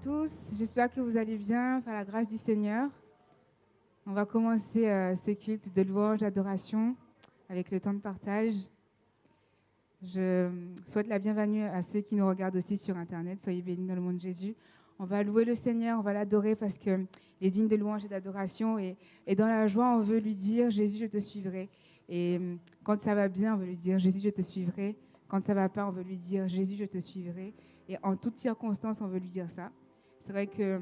tous, j'espère que vous allez bien, par la grâce du Seigneur. On va commencer ce culte de louange, d'adoration, avec le temps de partage. Je souhaite la bienvenue à ceux qui nous regardent aussi sur Internet. Soyez bénis dans le nom de Jésus. On va louer le Seigneur, on va l'adorer parce qu'il est digne de louange et d'adoration. Et dans la joie, on veut lui dire, Jésus, je te suivrai. Et quand ça va bien, on veut lui dire, Jésus, je te suivrai. Quand ça ne va pas, on veut lui dire, Jésus, je te suivrai. Et en toutes circonstances, on veut lui dire ça. C'est vrai que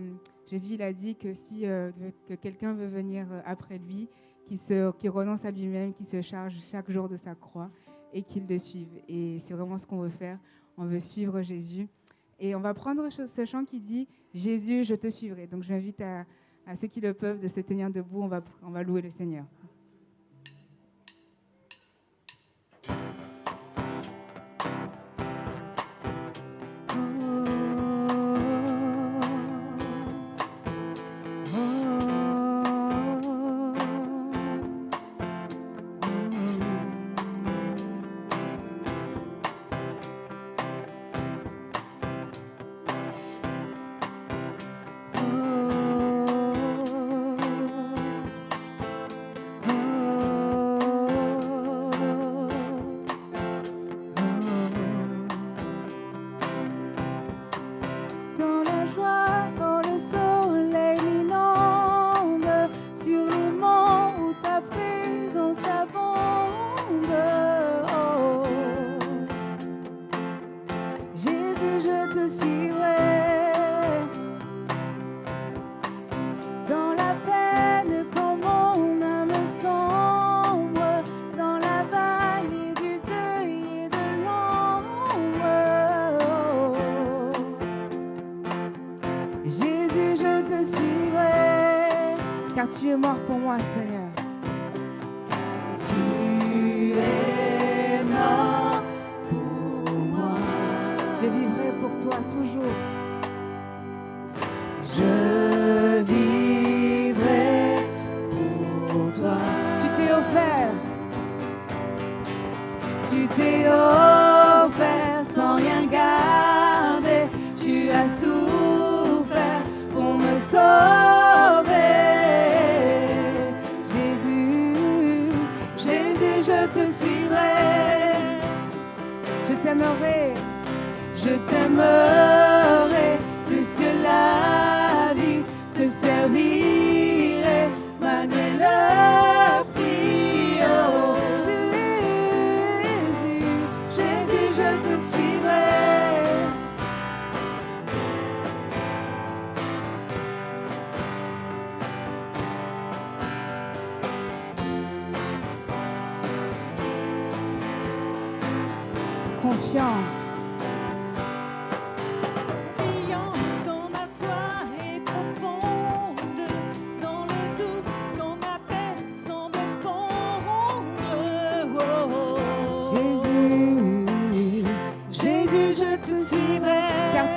Jésus, il a dit que si que quelqu'un veut venir après lui, qu'il renonce à lui-même, qu'il se charge chaque jour de sa croix et qu'il le suive. Et c'est vraiment ce qu'on veut faire. On veut suivre Jésus. Et on va prendre ce chant qui dit « Jésus, je te suivrai ». Donc, j'invite à ceux qui le peuvent de se tenir debout. On va louer le Seigneur. Tu es mort pour moi, Seigneur. Tu es mort pour moi. Je vivrai pour toi toujours. Je vivrai pour toi. Tu t'es offert. Tu t'es offert sans rien garder. Tu as souffert pour me sauver. Je t'aimerai plus que la vie, te servirai malgré le prix. Oh Jésus, Jésus, je te suivrai. Confiant.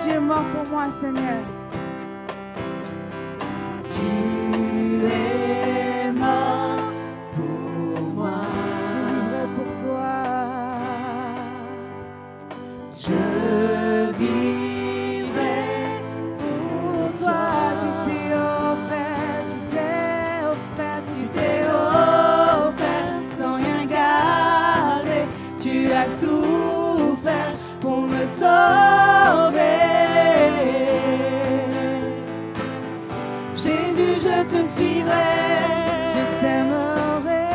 Tu es mort pour moi, Seigneur. Tu es mort pour moi. Je vivrai pour toi. Je vivrai pour toi. Tu t'es offert, tu t'es offert, tu t'es offert sans rien garder. Tu as souffert pour me sauver. Je te suivrai, je t'aimerai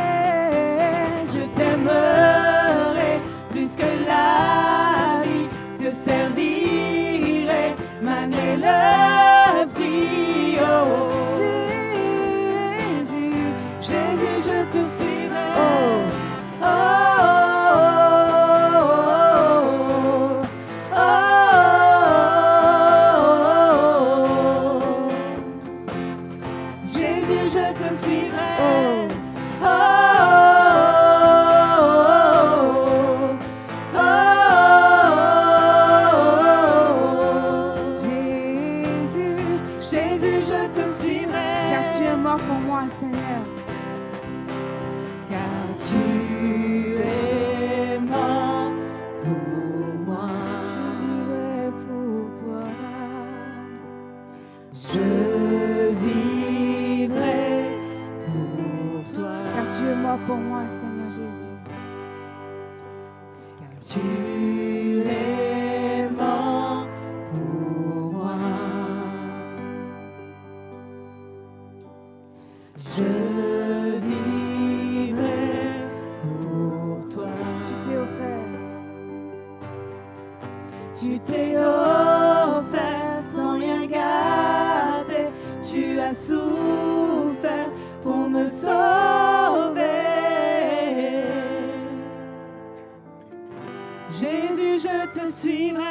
plus que la vie, te servirai malgré le prix. Oh Jésus, Jésus, je te suivrai. Oh, pour moi, Seigneur. Car tu es mort pour moi. Je vivrai pour toi. Tu t'es offert sans rien garder. Tu as souffert pour me sauver. Jésus, je te suivrai.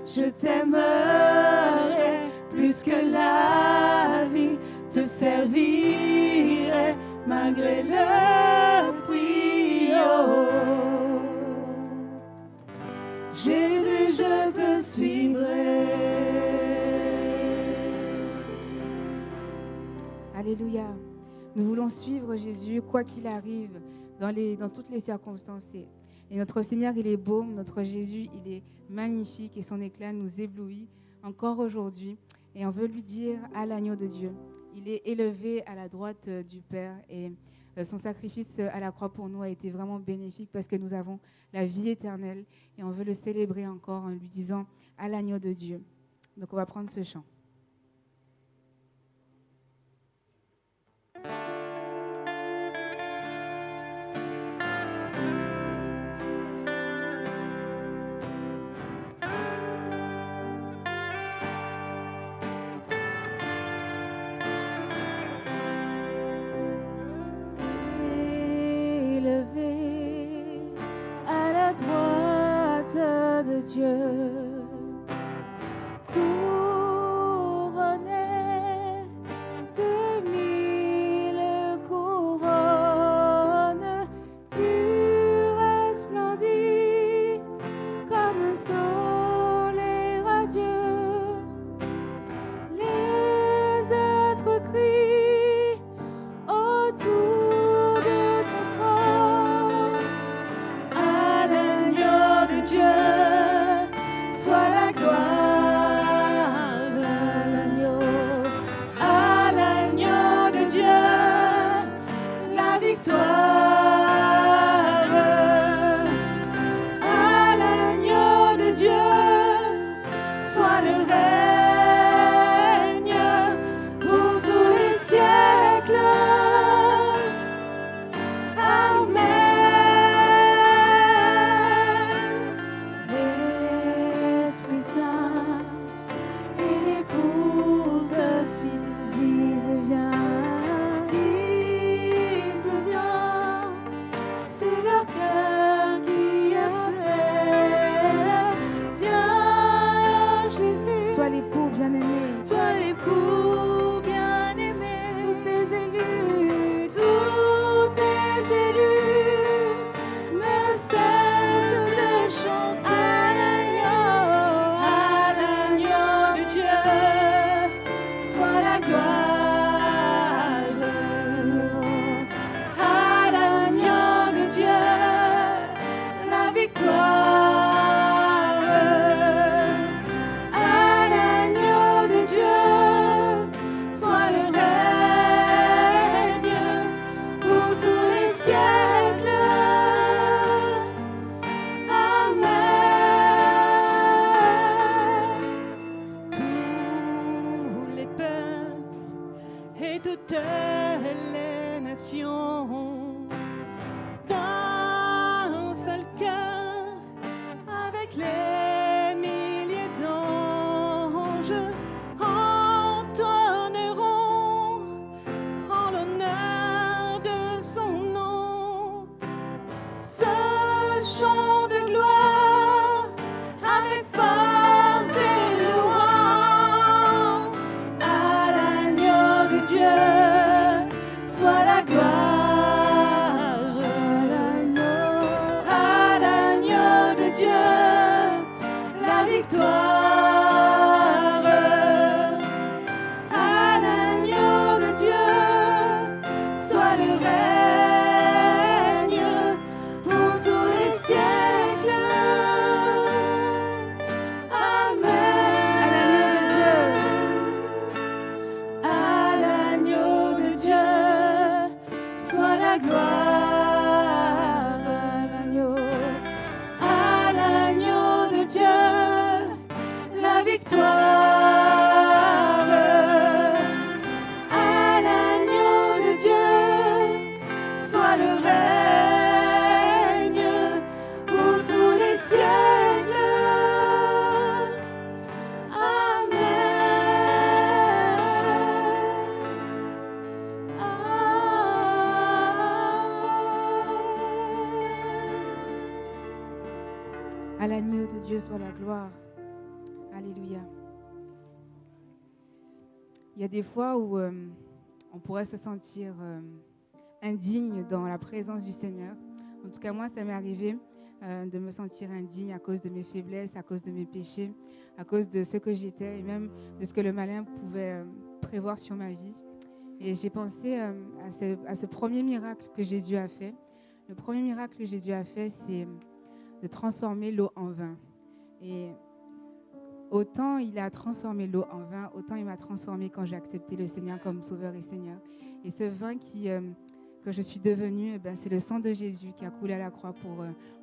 Je t'aimerai plus que la vie. Te servirai malgré le prix. Oh. Jésus, je te suivrai. Alléluia. Nous voulons suivre Jésus quoi qu'il arrive dans toutes les circonstances. Et notre Seigneur, il est beau, notre Jésus, il est magnifique et son éclat nous éblouit encore aujourd'hui. Et on veut lui dire à l'agneau de Dieu, il est élevé à la droite du Père et son sacrifice à la croix pour nous a été vraiment bénéfique parce que nous avons la vie éternelle et on veut le célébrer encore en lui disant à l'agneau de Dieu. Donc on va prendre ce chant. Dieu, couronné de 1000 couronnes, tu resplendis comme un soleil radieux. Les êtres crient autour de ton trône, à l'agneau de Dieu. Sois la gloire à l'agneau de Dieu, la victoire à l'agneau de Dieu, soit le règne pour tous les siècles. Amen. À l'agneau de Dieu soit la gloire. Alléluia. Il y a des fois où on pourrait se sentir indigne dans la présence du Seigneur. En tout cas, moi, ça m'est arrivé de me sentir indigne à cause de mes faiblesses, à cause de mes péchés, à cause de ce que j'étais et même de ce que le malin pouvait prévoir sur ma vie. Et j'ai pensé à ce premier miracle que Jésus a fait. Le premier miracle que Jésus a fait, c'est de transformer l'eau en vin. Et autant il a transformé l'eau en vin, autant il m'a transformé quand j'ai accepté le Seigneur comme Sauveur et Seigneur. Et ce vin que je suis devenue, c'est le sang de Jésus qui a coulé à la croix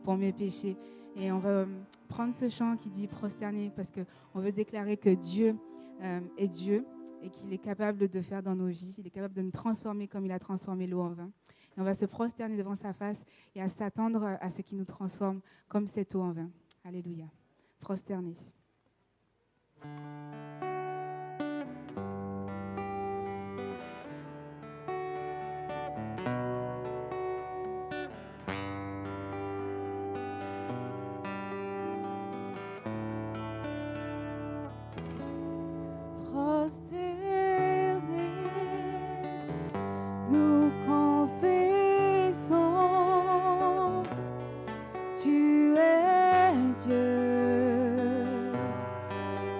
pour mes péchés. Et on va prendre ce chant qui dit prosterner parce qu'on veut déclarer que Dieu est Dieu et qu'il est capable de faire dans nos vies. Il est capable de nous transformer comme il a transformé l'eau en vin. Et on va se prosterner devant sa face et à s'attendre à ce qui nous transforme comme cette eau en vin. Alléluia. Prosterner. Nous confessons, tu es Dieu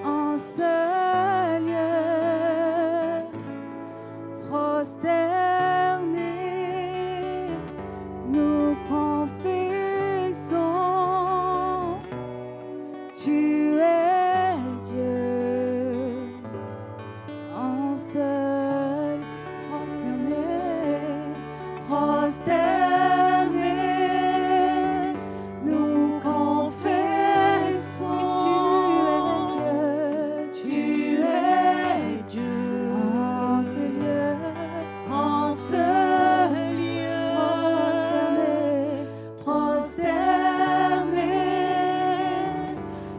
en ce lieu. Prosternés, nous confessons, tu es Dieu en seul. Prosternés, nous confessons, tu es Dieu en ce lieu, en ce lieu. Prosternés,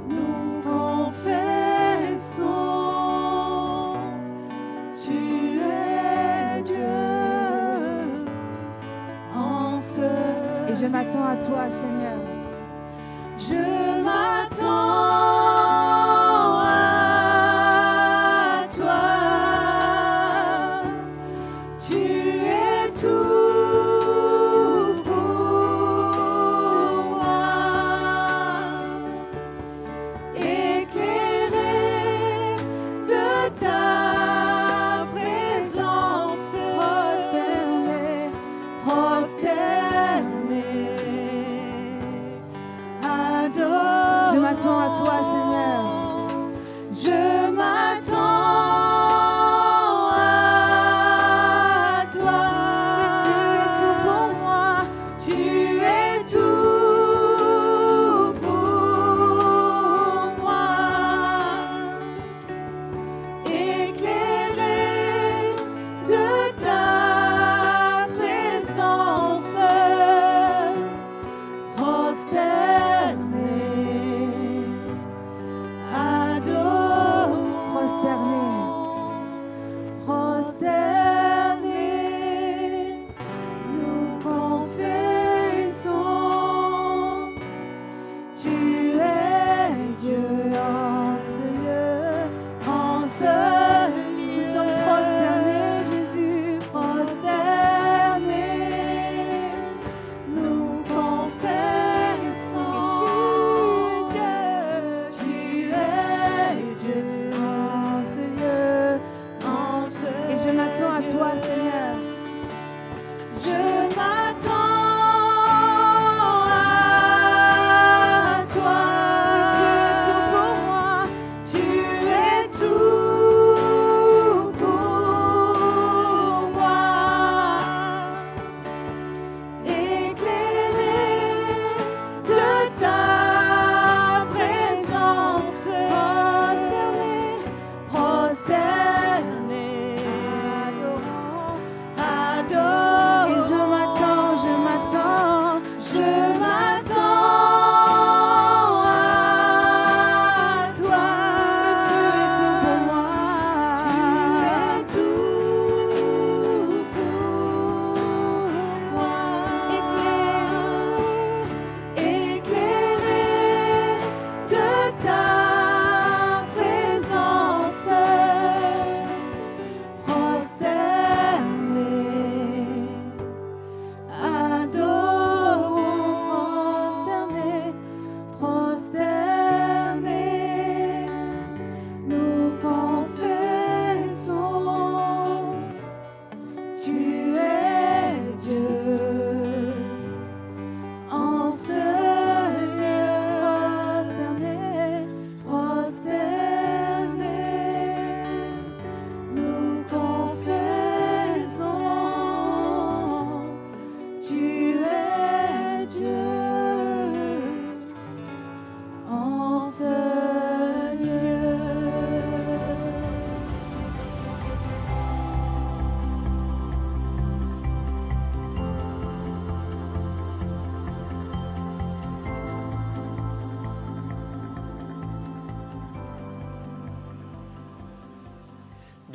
nous confessons, tu es Dieu en ce lieu. Et je m'attends à toi, Seigneur. Je m'attends à toi. Tu es tout pour moi. Éclairé de ta présence, prosterné, adoré.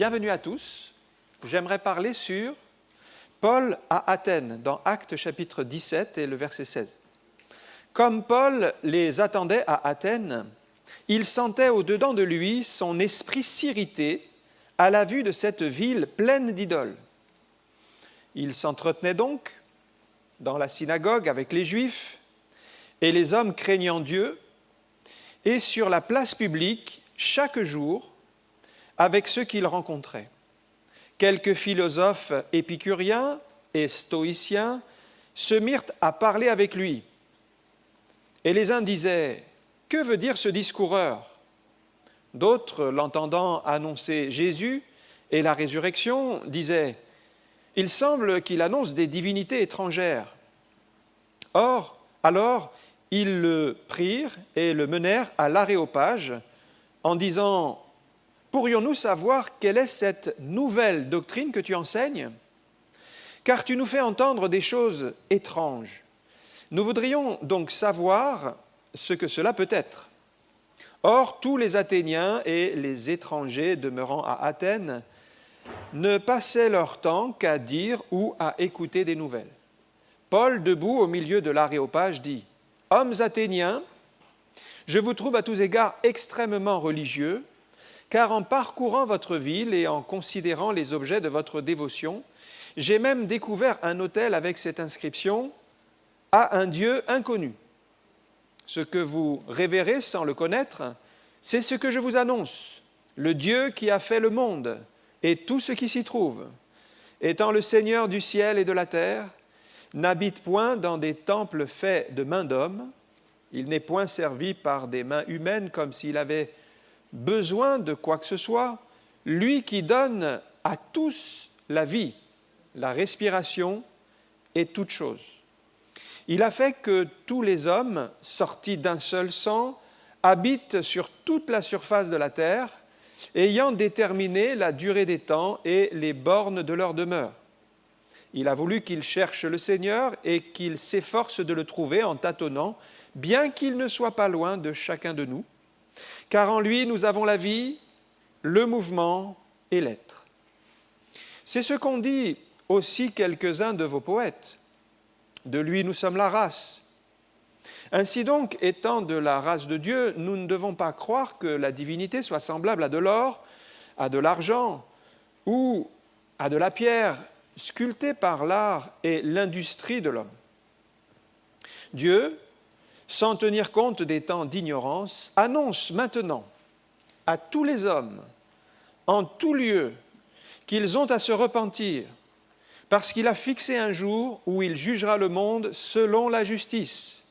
Bienvenue à tous. J'aimerais parler sur Paul à Athènes, dans Actes chapitre 17 et le verset 16. Comme Paul les attendait à Athènes, il sentait au-dedans de lui son esprit s'irriter à la vue de cette ville pleine d'idoles. Il s'entretenait donc dans la synagogue avec les Juifs et les hommes craignant Dieu, et sur la place publique chaque jour avec ceux qu'il rencontrait. Quelques philosophes épicuriens et stoïciens se mirent à parler avec lui. Et les uns disaient « Que veut dire ce discoureur ?» D'autres, l'entendant annoncer Jésus et la résurrection, disaient « Il semble qu'il annonce des divinités étrangères. » Or, alors, ils le prirent et le menèrent à l'Aréopage en disant « Pourrions-nous savoir quelle est cette nouvelle doctrine que tu enseignes ? Car tu nous fais entendre des choses étranges. Nous voudrions donc savoir ce que cela peut être. » Or, tous les Athéniens et les étrangers demeurant à Athènes ne passaient leur temps qu'à dire ou à écouter des nouvelles. Paul, debout au milieu de l'Aréopage, dit « Hommes athéniens, je vous trouve à tous égards extrêmement religieux, car en parcourant votre ville et en considérant les objets de votre dévotion, j'ai même découvert un autel avec cette inscription « À un Dieu inconnu ». Ce que vous révérez sans le connaître, c'est ce que je vous annonce, le Dieu qui a fait le monde et tout ce qui s'y trouve, étant le Seigneur du ciel et de la terre, n'habite point dans des temples faits de mains d'hommes, il n'est point servi par des mains humaines comme s'il avait besoin de quoi que ce soit, lui qui donne à tous la vie, la respiration et toute chose. Il a fait que tous les hommes, sortis d'un seul sang, habitent sur toute la surface de la terre, ayant déterminé la durée des temps et les bornes de leur demeure. Il a voulu qu'ils cherchent le Seigneur et qu'ils s'efforcent de le trouver en tâtonnant, bien qu'il ne soit pas loin de chacun de nous, car en lui nous avons la vie, le mouvement et l'être. C'est ce qu'ont dit aussi quelques-uns de vos poètes. De lui nous sommes la race. Ainsi donc, étant de la race de Dieu, nous ne devons pas croire que la divinité soit semblable à de l'or, à de l'argent ou à de la pierre, sculptée par l'art et l'industrie de l'homme. Dieu, sans tenir compte des temps d'ignorance, annonce maintenant à tous les hommes, en tout lieu, qu'ils ont à se repentir, parce qu'il a fixé un jour où il jugera le monde selon la justice,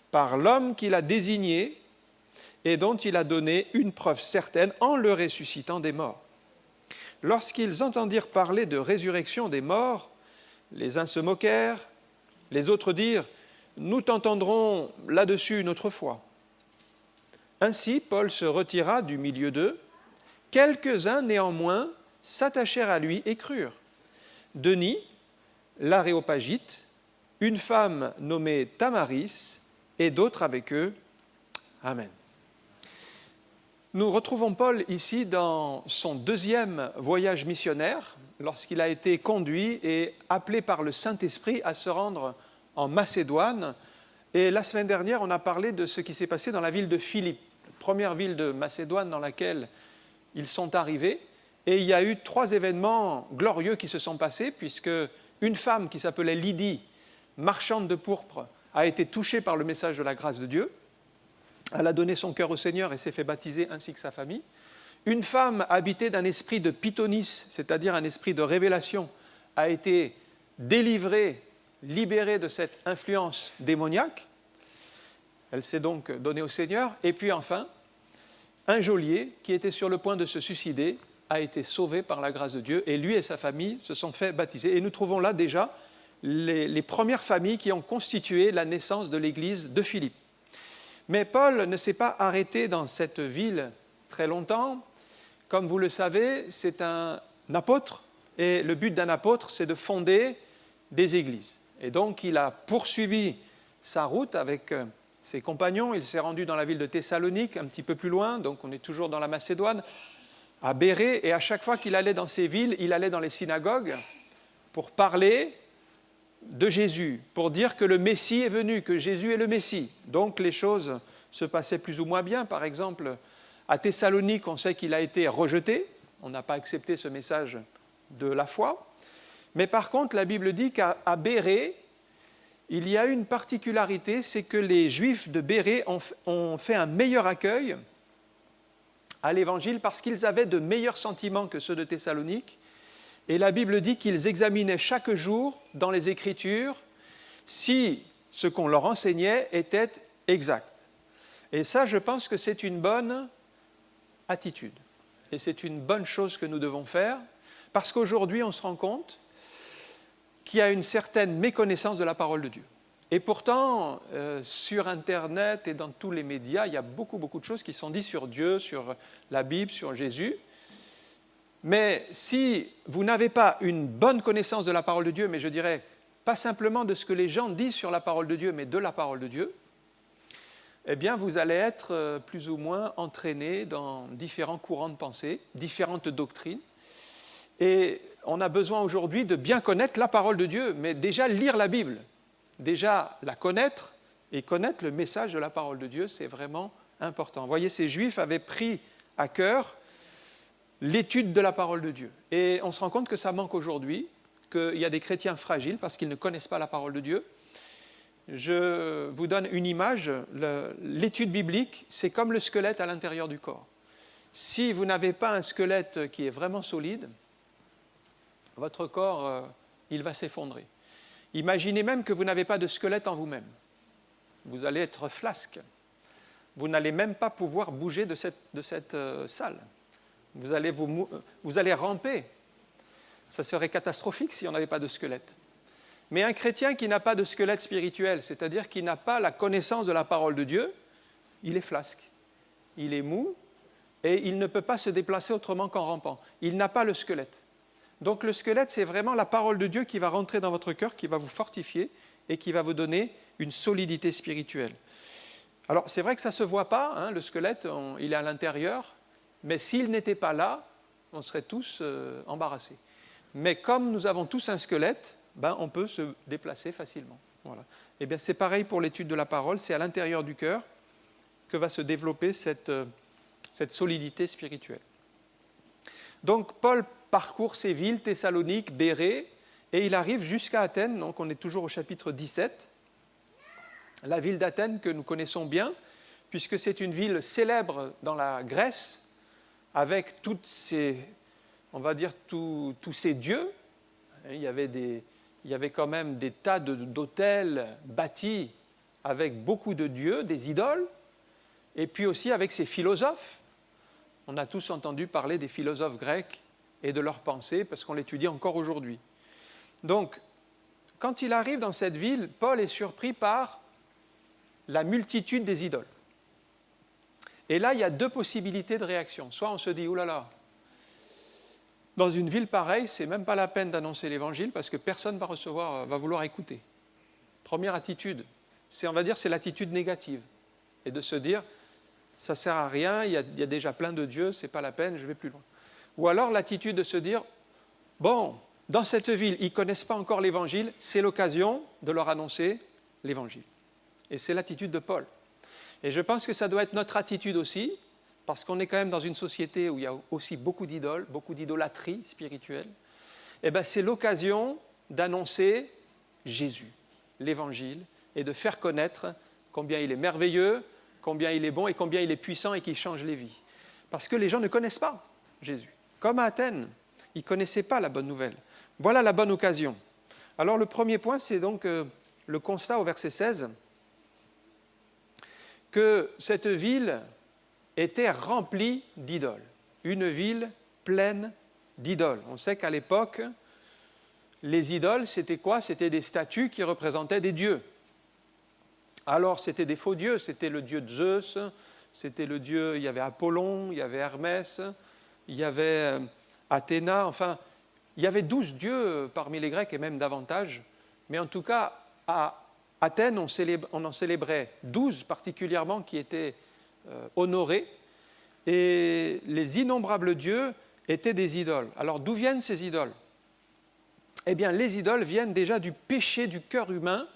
par l'homme qu'il a désigné et dont il a donné une preuve certaine en le ressuscitant des morts. Lorsqu'ils entendirent parler de résurrection des morts, les uns se moquèrent, les autres dirent « Nous t'entendrons là-dessus une autre fois ». Ainsi, Paul se retira du milieu d'eux. Quelques-uns, néanmoins, s'attachèrent à lui et crurent. Denis, l'Aréopagite, une femme nommée Tamaris et d'autres avec eux. Amen. Nous retrouvons Paul ici dans son deuxième voyage missionnaire, lorsqu'il a été conduit et appelé par le Saint-Esprit à se rendre en Macédoine. Et la semaine dernière, on a parlé de ce qui s'est passé dans la ville de Philippe, première ville de Macédoine dans laquelle ils sont arrivés. Et il y a eu 3 événements glorieux qui se sont passés, puisque une femme qui s'appelait Lydie, marchande de pourpre, a été touchée par le message de la grâce de Dieu. Elle a donné son cœur au Seigneur et s'est fait baptiser ainsi que sa famille. Une femme habitée d'un esprit de pythonis, c'est-à-dire un esprit de révélation, a été délivrée, libérée de cette influence démoniaque. Elle s'est donc donnée au Seigneur. Et puis enfin, un geôlier qui était sur le point de se suicider a été sauvé par la grâce de Dieu et lui et sa famille se sont fait baptiser. Et nous trouvons là déjà les premières familles qui ont constitué la naissance de l'église de Philippe. Mais Paul ne s'est pas arrêté dans cette ville très longtemps. Comme vous le savez, c'est un apôtre et le but d'un apôtre, c'est de fonder des églises. Et donc, il a poursuivi sa route avec ses compagnons. Il s'est rendu dans la ville de Thessalonique, un petit peu plus loin, donc on est toujours dans la Macédoine. à Bérée, et à chaque fois qu'il allait dans ces villes, il allait dans les synagogues pour parler de Jésus, pour dire que le Messie est venu, que Jésus est le Messie. Donc les choses se passaient plus ou moins bien. Par exemple, à Thessalonique, on sait qu'il a été rejeté, on n'a pas accepté ce message de la foi. Mais par contre, la Bible dit qu'à Bérée, il y a une particularité, c'est que les Juifs de Bérée ont fait un meilleur accueil à l'Évangile parce qu'ils avaient de meilleurs sentiments que ceux de Thessalonique. Et la Bible dit qu'ils examinaient chaque jour dans les Écritures si ce qu'on leur enseignait était exact. Et ça, je pense que c'est une bonne attitude. Et c'est une bonne chose que nous devons faire, parce qu'aujourd'hui, on se rend compte qu'il y a une certaine méconnaissance de la parole de Dieu. Et pourtant, sur Internet et dans tous les médias, il y a beaucoup de choses qui sont dites sur Dieu, sur la Bible, sur Jésus. Mais si vous n'avez pas une bonne connaissance de la parole de Dieu, mais je dirais pas simplement de ce que les gens disent sur la parole de Dieu, mais de la parole de Dieu, eh bien, vous allez être plus ou moins entraîné dans différents courants de pensée, différentes doctrines. Et on a besoin aujourd'hui de bien connaître la parole de Dieu, mais déjà lire la Bible, déjà la connaître et connaître le message de la parole de Dieu, c'est vraiment important. Vous voyez, ces Juifs avaient pris à cœur l'étude de la parole de Dieu. Et on se rend compte que ça manque aujourd'hui, qu'il y a des chrétiens fragiles parce qu'ils ne connaissent pas la parole de Dieu. Je vous donne une image. L'étude biblique, c'est comme le squelette à l'intérieur du corps. Si vous n'avez pas un squelette qui est vraiment solide, votre corps, il va s'effondrer. Imaginez même que vous n'avez pas de squelette en vous-même. Vous allez être flasque. Vous n'allez même pas pouvoir bouger de cette salle. Vous allez ramper. Ça serait catastrophique si on n'avait pas de squelette. Mais un chrétien qui n'a pas de squelette spirituel, c'est-à-dire qui n'a pas la connaissance de la parole de Dieu, il est flasque, il est mou et il ne peut pas se déplacer autrement qu'en rampant. Il n'a pas le squelette. Donc le squelette, c'est vraiment la parole de Dieu qui va rentrer dans votre cœur, qui va vous fortifier et qui va vous donner une solidité spirituelle. Alors c'est vrai que ça ne se voit pas, hein, le squelette, il est à l'intérieur, mais s'il n'était pas là, on serait tous embarrassés. Mais comme nous avons tous un squelette, on peut se déplacer facilement. Voilà. Et bien, c'est pareil pour l'étude de la parole, c'est à l'intérieur du cœur que va se développer cette solidité spirituelle. Donc, Paul parcourt ces villes, Thessalonique, Bérée, et il arrive jusqu'à Athènes, donc on est toujours au chapitre 17, la ville d'Athènes que nous connaissons bien, puisque c'est une ville célèbre dans la Grèce, avec tous ces dieux. Il y avait quand même des tas d'hôtels bâtis avec beaucoup de dieux, des idoles, et puis aussi avec ces philosophes. On a tous entendu parler des philosophes grecs et de leurs pensées, parce qu'on l'étudie encore aujourd'hui. Donc, quand il arrive dans cette ville, Paul est surpris par la multitude des idoles. Et là, il y a deux possibilités de réaction. Soit on se dit, oulala, dans une ville pareille, c'est même pas la peine d'annoncer l'évangile parce que personne va vouloir écouter. Première attitude, c'est l'attitude négative. Et de se dire, ça ne sert à rien, il y a déjà plein de dieux, c'est pas la peine, je vais plus loin. Ou alors l'attitude de se dire, bon, dans cette ville, ils ne connaissent pas encore l'évangile, c'est l'occasion de leur annoncer l'évangile. Et c'est l'attitude de Paul. Et je pense que ça doit être notre attitude aussi, parce qu'on est quand même dans une société où il y a aussi beaucoup d'idoles, beaucoup d'idolâtrie spirituelle. Et bien, c'est l'occasion d'annoncer Jésus, l'évangile, et de faire connaître combien il est merveilleux, combien il est bon et combien il est puissant et qu'il change les vies. Parce que les gens ne connaissent pas Jésus. Comme à Athènes, ils ne connaissaient pas la bonne nouvelle. Voilà la bonne occasion. Alors le premier point, c'est donc le constat au verset 16, que cette ville était remplie d'idoles. Une ville pleine d'idoles. On sait qu'à l'époque, les idoles, c'était quoi? C'était des statues qui représentaient des dieux. Alors, c'était des faux dieux. C'était le dieu de Zeus, c'était le dieu, il y avait Apollon, il y avait Hermès, il y avait Athéna, enfin, il y avait 12 dieux parmi les Grecs et même davantage. Mais en tout cas, à Athènes, on en célébrait 12 particulièrement qui étaient honorés. et les innombrables dieux étaient des idoles. Alors d'où viennent ces idoles? Eh bien, les idoles viennent déjà du péché du cœur humain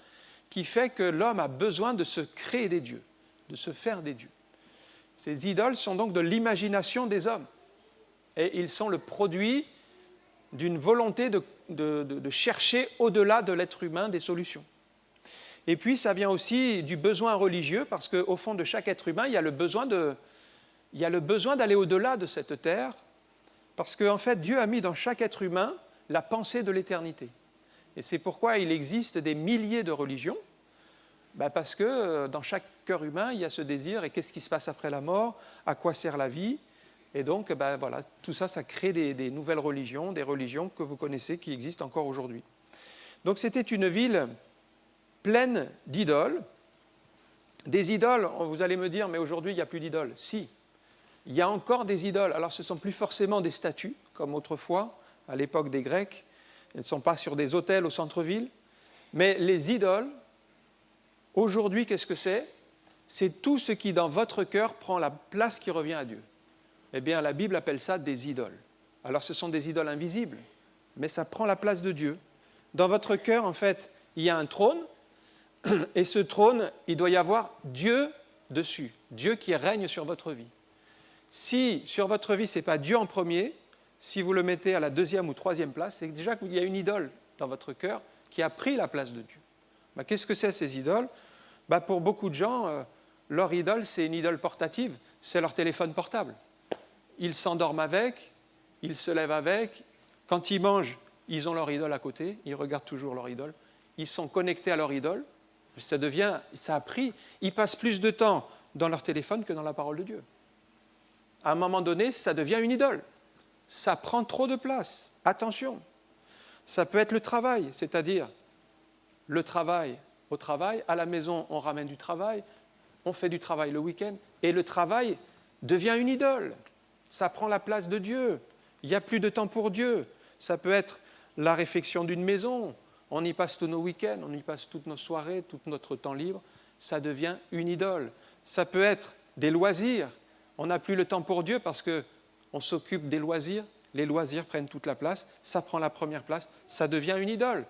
qui fait que l'homme a besoin de se créer des dieux, de se faire des dieux. Ces idoles sont donc de l'imagination des hommes et ils sont le produit d'une volonté de chercher au-delà de l'être humain des solutions. Et puis, ça vient aussi du besoin religieux, parce qu'au fond de chaque être humain, il y a le besoin d'aller au-delà de cette terre, parce qu'en fait, Dieu a mis dans chaque être humain la pensée de l'éternité. Et c'est pourquoi il existe des milliers de religions, parce que dans chaque cœur humain, il y a ce désir, et qu'est-ce qui se passe après la mort? À quoi sert la vie? Et donc, voilà, tout ça, ça crée des nouvelles religions, des religions que vous connaissez, qui existent encore aujourd'hui. Donc, c'était une ville pleine d'idoles. Des idoles, vous allez me dire, mais aujourd'hui, il n'y a plus d'idoles. Si, il y a encore des idoles. Alors, ce ne sont plus forcément des statues, comme autrefois, à l'époque des Grecs. Elles ne sont pas sur des autels au centre-ville. Mais les idoles, aujourd'hui, qu'est-ce que c'est? C'est tout ce qui, dans votre cœur, prend la place qui revient à Dieu. Eh bien, la Bible appelle ça des idoles. Alors, ce sont des idoles invisibles, mais ça prend la place de Dieu. Dans votre cœur, en fait, il y a un trône, et ce trône, il doit y avoir Dieu dessus, Dieu qui règne sur votre vie. Si sur votre vie, ce n'est pas Dieu en premier, si vous le mettez à la deuxième ou troisième place, c'est déjà qu'il y a une idole dans votre cœur qui a pris la place de Dieu. Qu'est-ce que c'est ces idoles? Pour beaucoup de gens, leur idole, c'est une idole portative, c'est leur téléphone portable. Ils s'endorment avec, ils se lèvent avec, quand ils mangent, ils ont leur idole à côté, ils regardent toujours leur idole, ils sont connectés à leur idole, ça a pris, ils passent plus de temps dans leur téléphone que dans la parole de Dieu. À un moment donné, ça devient une idole. Ça prend trop de place. Attention. Ça peut être le travail, c'est-à-dire le travail au travail, à la maison, on ramène du travail, on fait du travail le week-end, et le travail devient une idole. Ça prend la place de Dieu. Il n'y a plus de temps pour Dieu. Ça peut être la réfection d'une maison. On y passe tous nos week-ends, on y passe toutes nos soirées, tout notre temps libre. Ça devient une idole. Ça peut être des loisirs. On n'a plus le temps pour Dieu parce qu'on s'occupe des loisirs. Les loisirs prennent toute la place. Ça prend la première place. Ça devient une idole.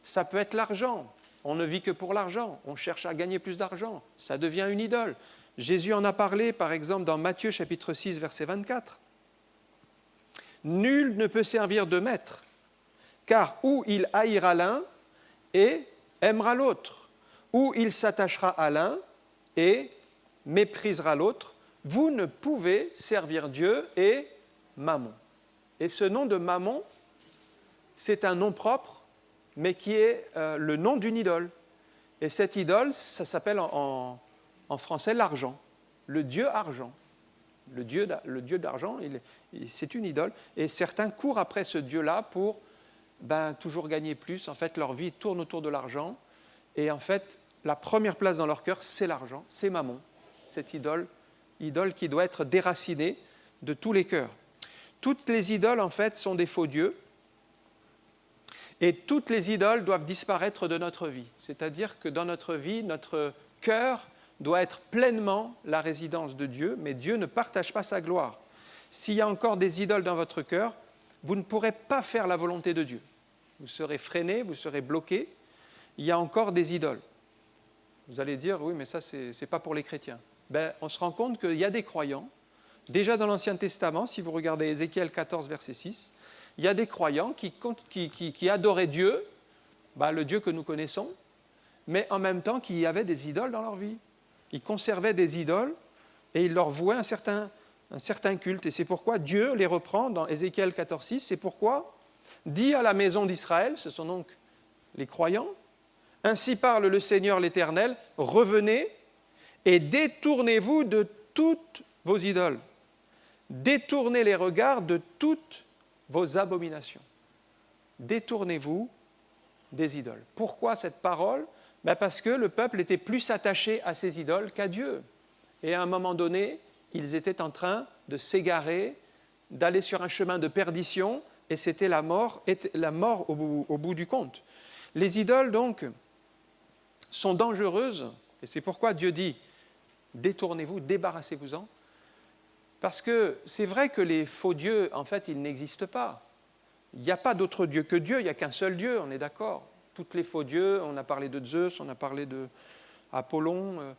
Ça peut être l'argent. On ne vit que pour l'argent. On cherche à gagner plus d'argent. Ça devient une idole. Jésus en a parlé, par exemple, dans Matthieu chapitre 6, verset 24. « Nul ne peut servir de maître, car ou il haïra l'un et aimera l'autre, ou il s'attachera à l'un et méprisera l'autre. Vous ne pouvez servir Dieu et Mammon. » Et ce nom de Mammon, c'est un nom propre, mais qui est le nom d'une idole. Et cette idole, ça s'appelle en français l'argent, le dieu argent. Le dieu d'argent, c'est une idole. Et certains courent après ce dieu-là pour toujours gagner plus. En fait, leur vie tourne autour de l'argent. Et en fait, la première place dans leur cœur, c'est l'argent, c'est Mammon, cette idole qui doit être déracinée de tous les cœurs. Toutes les idoles, en fait, sont des faux dieux. Et toutes les idoles doivent disparaître de notre vie. C'est-à-dire que dans notre vie, notre cœur doit être pleinement la résidence de Dieu, mais Dieu ne partage pas sa gloire. S'il y a encore des idoles dans votre cœur, vous ne pourrez pas faire la volonté de Dieu. Vous serez freiné, vous serez bloqué. Il y a encore des idoles. Vous allez dire, oui, mais ça, ce n'est pas pour les chrétiens. On se rend compte qu'il y a des croyants. Déjà dans l'Ancien Testament, si vous regardez Ézéchiel 14, verset 6, il y a des croyants qui adoraient Dieu, le Dieu que nous connaissons, mais en même temps qui avaient des idoles dans leur vie. Ils conservaient des idoles et ils leur vouaient un certain culte. Et c'est pourquoi Dieu les reprend dans Ézéchiel 14, 6. C'est pourquoi dit à la maison d'Israël, ce sont donc les croyants, « Ainsi parle le Seigneur l'Éternel, revenez et détournez-vous de toutes vos idoles. Détournez les regards de toutes vos abominations. Détournez-vous des idoles. » Pourquoi cette parole? Parce que le peuple était plus attaché à ses idoles qu'à Dieu. Et à un moment donné, ils étaient en train de s'égarer, d'aller sur un chemin de perdition, et c'était la mort au bout du compte. Les idoles, donc, sont dangereuses, et c'est pourquoi Dieu dit « détournez-vous, débarrassez-vous-en », Parce que c'est vrai que les faux dieux, en fait, ils n'existent pas. Il n'y a pas d'autre Dieu que Dieu, il n'y a qu'un seul Dieu, on est d'accord. Tous les faux dieux, on a parlé de Zeus, on a parlé d'Apollon,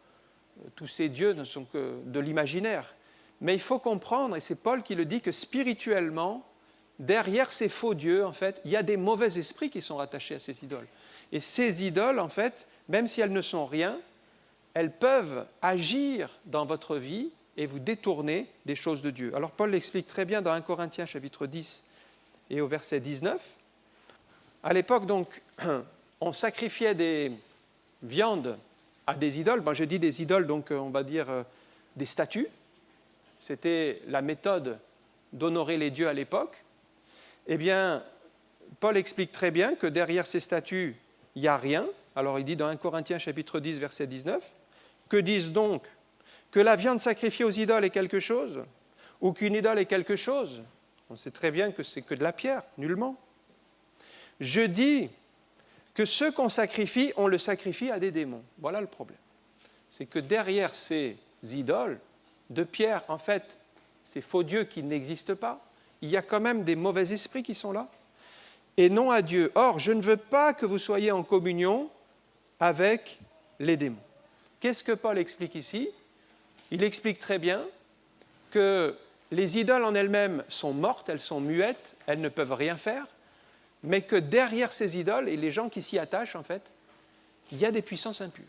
tous ces dieux ne sont que de l'imaginaire. Mais il faut comprendre, et c'est Paul qui le dit, que spirituellement, derrière ces faux dieux, en fait, il y a des mauvais esprits qui sont rattachés à ces idoles. Et ces idoles, en fait, même si elles ne sont rien, elles peuvent agir dans votre vie et vous détourner des choses de Dieu. Alors Paul l'explique très bien dans 1 Corinthiens chapitre 10 et au verset 19. À l'époque, donc, on sacrifiait des viandes à des idoles. Bon, je dis des idoles, donc on va dire des statues. C'était la méthode d'honorer les dieux à l'époque. Eh bien, Paul explique très bien que derrière ces statues, il n'y a rien. Alors il dit dans 1 Corinthiens chapitre 10, verset 19, « Que disent donc? Que la viande sacrifiée aux idoles est quelque chose? Ou qu'une idole est quelque chose? On sait très bien que c'est que de la pierre, nullement. Je dis que ce qu'on sacrifie, on le sacrifie à des démons. » Voilà le problème. C'est que derrière ces idoles de pierre, en fait, ces faux dieux qui n'existent pas, il y a quand même des mauvais esprits qui sont là, et non à Dieu. Or, je ne veux pas que vous soyez en communion avec les démons. Qu'est-ce que Paul explique ici? Il explique très bien que les idoles en elles-mêmes sont mortes, elles sont muettes, elles ne peuvent rien faire, mais que derrière ces idoles, et les gens qui s'y attachent, en fait, il y a des puissances impures.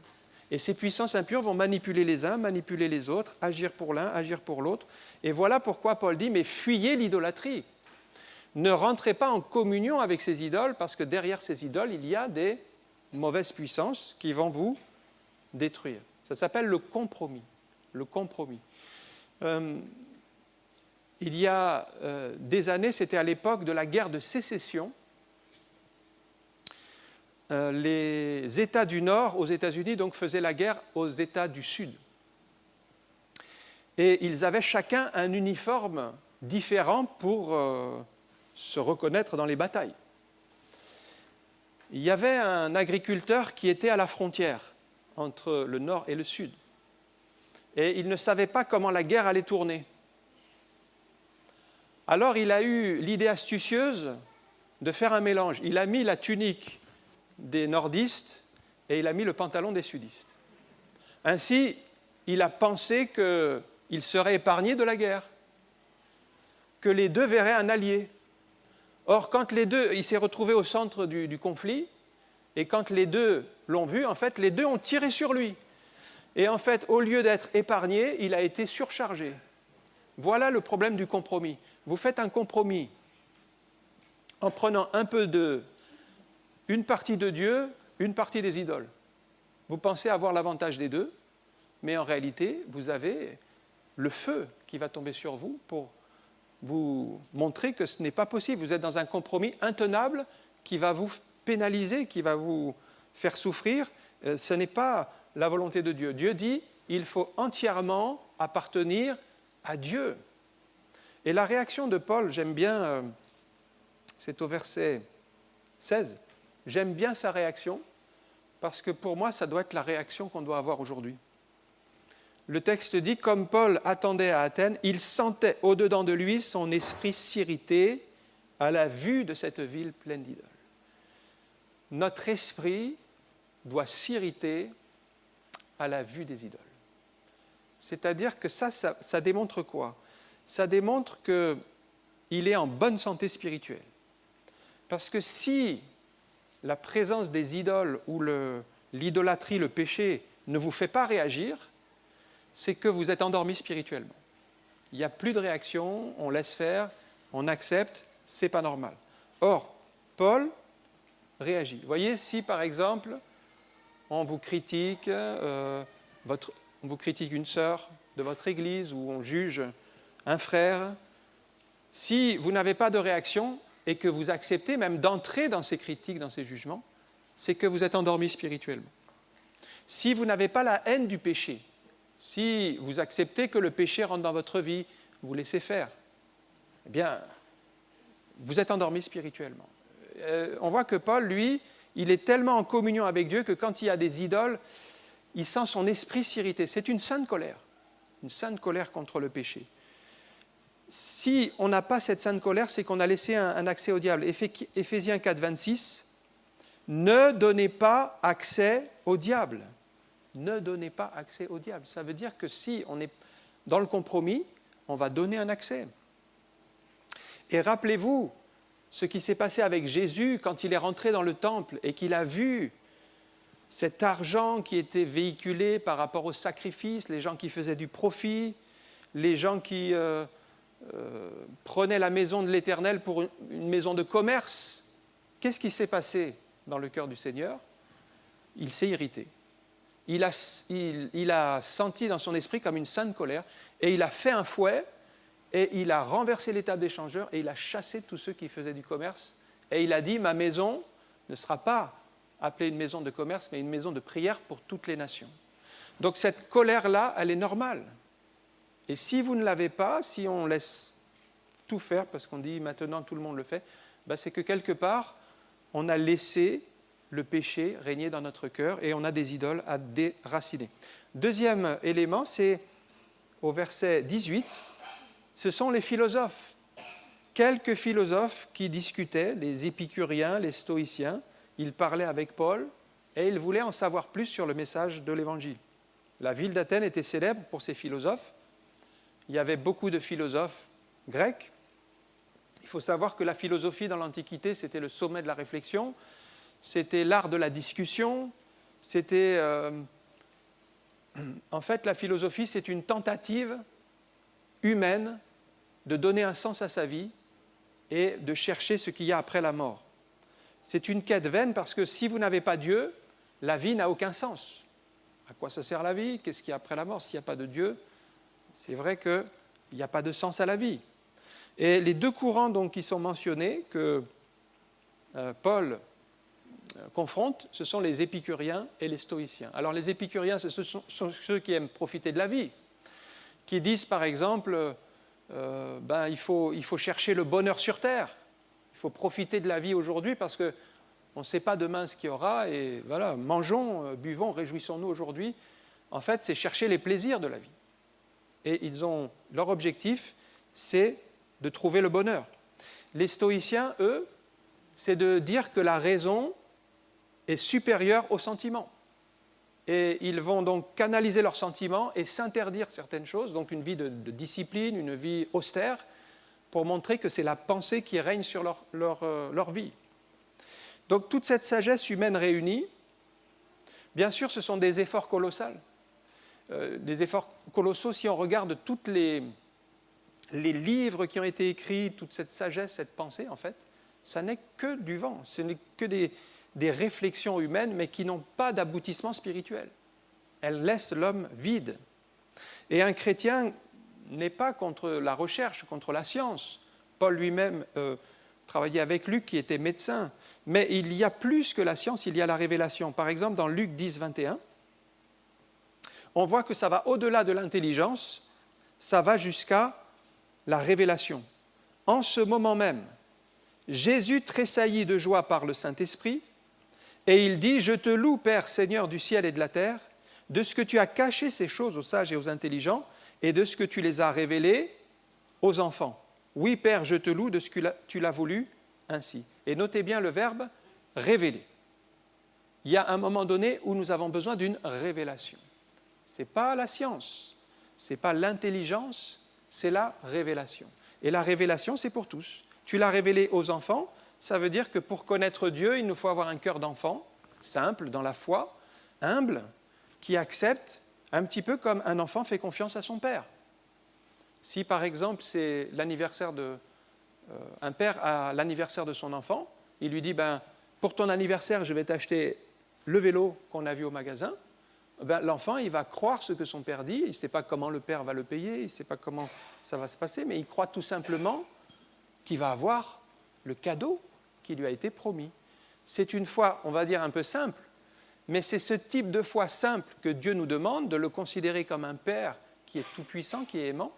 Et ces puissances impures vont manipuler les uns, manipuler les autres, agir pour l'un, agir pour l'autre. Et voilà pourquoi Paul dit, mais fuyez l'idolâtrie. Ne rentrez pas en communion avec ces idoles, parce que derrière ces idoles, il y a des mauvaises puissances qui vont vous détruire. Ça s'appelle le compromis. Le compromis. Il y a des années, c'était à l'époque de la guerre de sécession, les États du Nord aux États-Unis donc, faisaient la guerre aux États du Sud. Et ils avaient chacun un uniforme différent pour se reconnaître dans les batailles. Il y avait un agriculteur qui était à la frontière entre le Nord et le Sud. Et il ne savait pas comment la guerre allait tourner. Alors il a eu l'idée astucieuse de faire un mélange. Il a mis la tunique des nordistes et il a mis le pantalon des sudistes. Ainsi, il a pensé qu'il serait épargné de la guerre, que les deux verraient un allié. Or, quand les deux, il s'est retrouvé au centre du conflit, et quand les deux l'ont vu, en fait, les deux ont tiré sur lui. Et en fait, au lieu d'être épargné, il a été surchargé. Voilà le problème du compromis. Vous faites un compromis en prenant un peu une partie de Dieu, une partie des idoles. Vous pensez avoir l'avantage des deux, mais en réalité, vous avez le feu qui va tomber sur vous pour vous montrer que ce n'est pas possible. Vous êtes dans un compromis intenable qui va vous pénaliser, qui va vous faire souffrir. Ce n'est pas la volonté de Dieu. Dieu dit, il faut entièrement appartenir à Dieu. Et la réaction de Paul, j'aime bien, c'est au verset 16, j'aime bien sa réaction, parce que pour moi, ça doit être la réaction qu'on doit avoir aujourd'hui. Le texte dit, comme Paul attendait à Athènes, il sentait au-dedans de lui son esprit s'irriter à la vue de cette ville pleine d'idoles. Notre esprit doit s'irriter à la vue des idoles. C'est-à-dire que ça démontre quoi? Ça démontre qu'il est en bonne santé spirituelle. Parce que si la présence des idoles ou l'idolâtrie, le péché, ne vous fait pas réagir, c'est que vous êtes endormi spirituellement. Il n'y a plus de réaction, on laisse faire, on accepte, c'est pas normal. Or, Paul réagit. Vous voyez, si par exemple, on vous critique, on vous critique une sœur de votre église ou on juge un frère, si vous n'avez pas de réaction et que vous acceptez même d'entrer dans ces critiques, dans ces jugements, c'est que vous êtes endormi spirituellement. Si vous n'avez pas la haine du péché, si vous acceptez que le péché rentre dans votre vie, vous laissez faire, eh bien, vous êtes endormi spirituellement. On voit que Paul, lui, il est tellement en communion avec Dieu que quand il y a des idoles, il sent son esprit s'irriter. C'est une sainte colère contre le péché. si on n'a pas cette sainte colère, c'est qu'on a laissé un accès au diable. Éphésiens 4, 26, ne donnez pas accès au diable. Ne donnez pas accès au diable. Ça veut dire que si on est dans le compromis, on va donner un accès. Et rappelez-vous ce qui s'est passé avec Jésus quand il est rentré dans le temple et qu'il a vu cet argent qui était véhiculé par rapport aux sacrifices, les gens qui faisaient du profit, les gens qui prenaient la maison de l'Éternel pour une maison de commerce. Qu'est-ce qui s'est passé dans le cœur du Seigneur? Il s'est irrité. Il a senti dans son esprit comme une sainte colère et il a fait un fouet et il a renversé les tables des changeurs et il a chassé tous ceux qui faisaient du commerce et il a dit « Ma maison ne sera pas appelée une maison de commerce, mais une maison de prière pour toutes les nations. » Donc cette colère-là, elle est normale. Et si vous ne l'avez pas, si on laisse tout faire, parce qu'on dit maintenant tout le monde le fait, ben c'est que quelque part, on a laissé le péché régner dans notre cœur et on a des idoles à déraciner. Deuxième élément, c'est au verset 18, ce sont les philosophes. Quelques philosophes qui discutaient, les épicuriens, les stoïciens, ils parlaient avec Paul et ils voulaient en savoir plus sur le message de l'Évangile. La ville d'Athènes était célèbre pour ses philosophes. Il y avait beaucoup de philosophes grecs. Il faut savoir que la philosophie dans l'Antiquité, c'était le sommet de la réflexion, c'était l'art de la discussion, c'était... En fait, la philosophie, c'est une tentative humaine de donner un sens à sa vie et de chercher ce qu'il y a après la mort. C'est une quête vaine parce que si vous n'avez pas Dieu, la vie n'a aucun sens. À quoi ça sert la vie? Qu'est-ce qu'il y a après la mort? S'il n'y a pas de Dieu, c'est vrai qu'il n'y a pas de sens à la vie. Et les deux courants donc, qui sont mentionnés, que Paul confronte, ce sont les épicuriens et les stoïciens. Alors les épicuriens, ce sont ceux qui aiment profiter de la vie, qui disent par exemple, il faut chercher le bonheur sur terre, il faut profiter de la vie aujourd'hui parce qu'on ne sait pas demain ce qu'il y aura, et voilà, mangeons, buvons, réjouissons-nous aujourd'hui. En fait, c'est chercher les plaisirs de la vie. Et leur objectif, c'est de trouver le bonheur. Les stoïciens, eux, c'est de dire que la raison est supérieure aux sentiments. Et ils vont donc canaliser leurs sentiments et s'interdire certaines choses, donc une vie de discipline, une vie austère, pour montrer que c'est la pensée qui règne sur leur vie. Donc toute cette sagesse humaine réunie, bien sûr, ce sont des efforts colossaux. Des efforts colossaux si on regarde tous les livres qui ont été écrits, toute cette sagesse, cette pensée, en fait, ça n'est que du vent, ce n'est que des réflexions humaines, mais qui n'ont pas d'aboutissement spirituel. Elles laissent l'homme vide. Et un chrétien n'est pas contre la recherche, contre la science. Paul lui-même travaillait avec Luc, qui était médecin. Mais il y a plus que la science, il y a la révélation. Par exemple, dans Luc 10, 21, on voit que ça va au-delà de l'intelligence, ça va jusqu'à la révélation. En ce moment même, Jésus tressaillit de joie par le Saint-Esprit, et il dit « Je te loue, Père, Seigneur du ciel et de la terre, de ce que tu as caché ces choses aux sages et aux intelligents, et de ce que tu les as révélées aux enfants. Oui, Père, je te loue de ce que tu l'as voulu ainsi. » Et notez bien le verbe « révéler ». Il y a un moment donné où nous avons besoin d'une révélation. Ce n'est pas la science, ce n'est pas l'intelligence, c'est la révélation. Et la révélation, c'est pour tous. Tu l'as révélé aux enfants, ça veut dire que pour connaître Dieu, il nous faut avoir un cœur d'enfant, simple, dans la foi, humble, qui accepte, un petit peu comme un enfant fait confiance à son père. Si par exemple c'est l'anniversaire un père a l'anniversaire de son enfant, il lui dit pour ton anniversaire, je vais t'acheter le vélo qu'on a vu au magasin. L'enfant, il va croire ce que son père dit, il ne sait pas comment le père va le payer, il ne sait pas comment ça va se passer, mais il croit tout simplement qu'il va avoir le cadeau qui lui a été promis. C'est une foi, on va dire, un peu simple, mais c'est ce type de foi simple que Dieu nous demande, de le considérer comme un Père qui est tout-puissant, qui est aimant,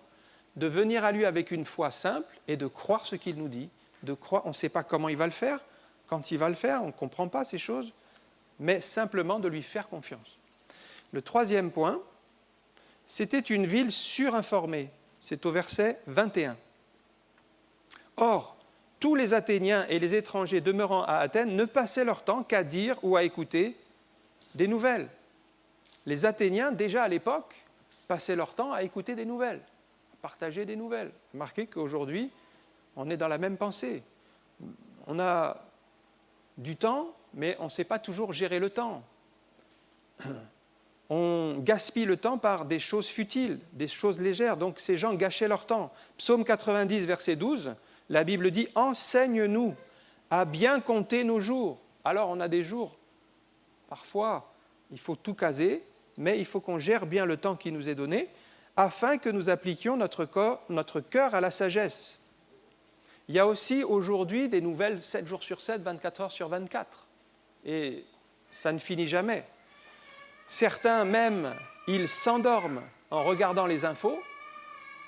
de venir à lui avec une foi simple et de croire ce qu'il nous dit, de croire, on ne sait pas comment il va le faire, quand il va le faire, on ne comprend pas ces choses, mais simplement de lui faire confiance. Le troisième point, c'était une ville surinformée. C'est au verset 21. Or, tous les Athéniens et les étrangers demeurant à Athènes ne passaient leur temps qu'à dire ou à écouter des nouvelles. Les Athéniens, déjà à l'époque, passaient leur temps à écouter des nouvelles, à partager des nouvelles. Remarquez qu'aujourd'hui, on est dans la même pensée. On a du temps, mais on ne sait pas toujours gérer le temps. On gaspille le temps par des choses futiles, des choses légères. Donc ces gens gâchaient leur temps. Psaume 90, verset 12, la Bible dit « Enseigne-nous à bien compter nos jours ». Alors on a des jours, parfois, il faut tout caser, mais il faut qu'on gère bien le temps qui nous est donné afin que nous appliquions notre cœur à la sagesse. Il y a aussi aujourd'hui des nouvelles 7 jours sur 7, 24 heures sur 24. Et ça ne finit jamais. Certains même, ils s'endorment en regardant les infos.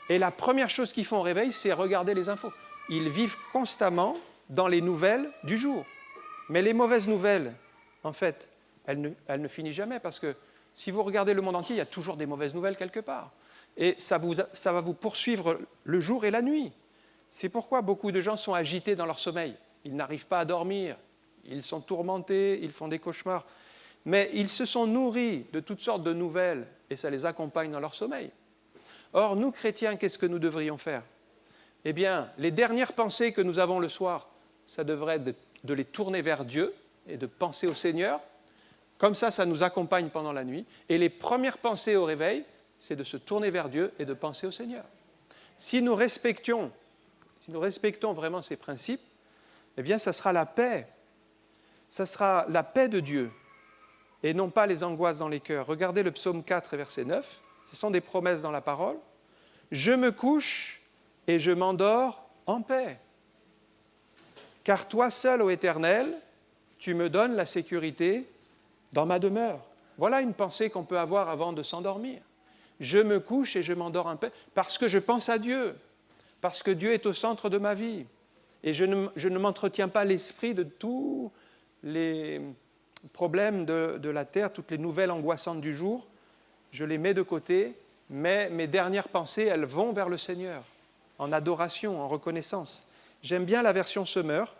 Et la première chose qu'ils font au réveil, c'est regarder les infos. Ils vivent constamment dans les nouvelles du jour. Mais les mauvaises nouvelles, en fait, elles ne finissent jamais. Parce que si vous regardez le monde entier, il y a toujours des mauvaises nouvelles quelque part. Et ça va vous poursuivre le jour et la nuit. C'est pourquoi beaucoup de gens sont agités dans leur sommeil. Ils n'arrivent pas à dormir, ils sont tourmentés, ils font des cauchemars. Mais ils se sont nourris de toutes sortes de nouvelles et ça les accompagne dans leur sommeil. Or, nous, chrétiens, qu'est-ce que nous devrions faire? Eh bien, les dernières pensées que nous avons le soir, ça devrait être de les tourner vers Dieu et de penser au Seigneur. Comme ça nous accompagne pendant la nuit. Et les premières pensées au réveil, c'est de se tourner vers Dieu et de penser au Seigneur. Si nous respectons vraiment ces principes, eh bien, ça sera la paix. Ça sera la paix de Dieu et non pas les angoisses dans les cœurs. Regardez le psaume 4, verset 9. Ce sont des promesses dans la parole. « Je me couche et je m'endors en paix. Car toi seul, ô Éternel, tu me donnes la sécurité dans ma demeure. » Voilà une pensée qu'on peut avoir avant de s'endormir. Je me couche et je m'endors en paix parce que je pense à Dieu. Parce que Dieu est au centre de ma vie. Et je ne m'entretiens pas l'esprit de tous les problèmes de la terre, toutes les nouvelles angoissantes du jour. Je les mets de côté, mais mes dernières pensées, elles vont vers le Seigneur, en adoration, en reconnaissance. J'aime bien la version Semeur.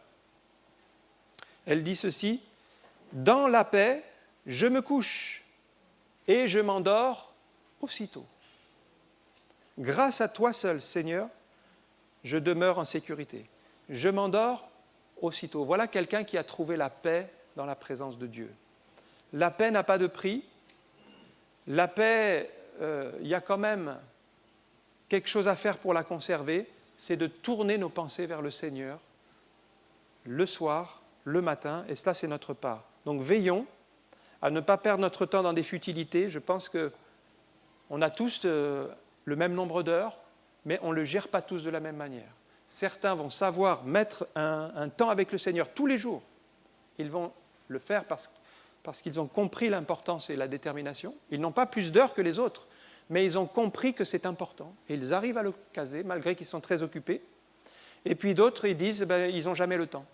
Elle dit ceci, « Dans la paix, je me couche et je m'endors aussitôt. Grâce à toi seul, Seigneur, je demeure en sécurité. Je m'endors aussitôt. » Voilà quelqu'un qui a trouvé la paix dans la présence de Dieu. La paix n'a pas de prix. La paix, il y a quand même quelque chose à faire pour la conserver, c'est de tourner nos pensées vers le Seigneur le soir, le matin, et cela c'est notre part. Donc veillons à ne pas perdre notre temps dans des futilités. Je pense qu'on a tous le même nombre d'heures, mais on ne le gère pas tous de la même manière. Certains vont savoir mettre un temps avec le Seigneur tous les jours. Ils vont le faire parce qu'ils ont compris l'importance et la détermination. Ils n'ont pas plus d'heures que les autres, mais ils ont compris que c'est important. Et ils arrivent à le caser, malgré qu'ils sont très occupés. Et puis d'autres, ils disent ils n'ont jamais le temps.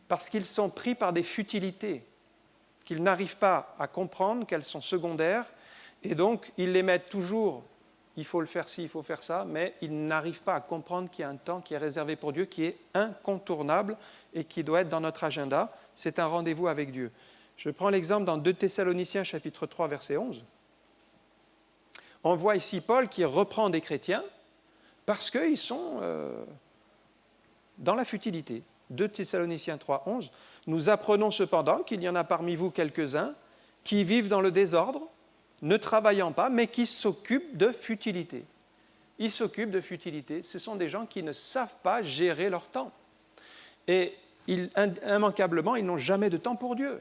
Parce qu'ils sont pris par des futilités qu'ils n'arrivent pas à comprendre, qu'elles sont secondaires. Et donc, ils les mettent toujours, il faut le faire ci, il faut faire ça, mais ils n'arrivent pas à comprendre qu'il y a un temps qui est réservé pour Dieu, qui est incontournable et qui doit être dans notre agenda. C'est un rendez-vous avec Dieu. Je prends l'exemple dans 2 Thessaloniciens, chapitre 3, verset 11. On voit ici Paul qui reprend des chrétiens parce qu'ils sont dans la futilité. 2 Thessaloniciens 3, 11. « Nous apprenons cependant qu'il y en a parmi vous quelques-uns qui vivent dans le désordre, ne travaillant pas, mais qui s'occupent de futilité. » Ils s'occupent de futilité. Ce sont des gens qui ne savent pas gérer leur temps. Et immanquablement, ils n'ont jamais de temps pour Dieu.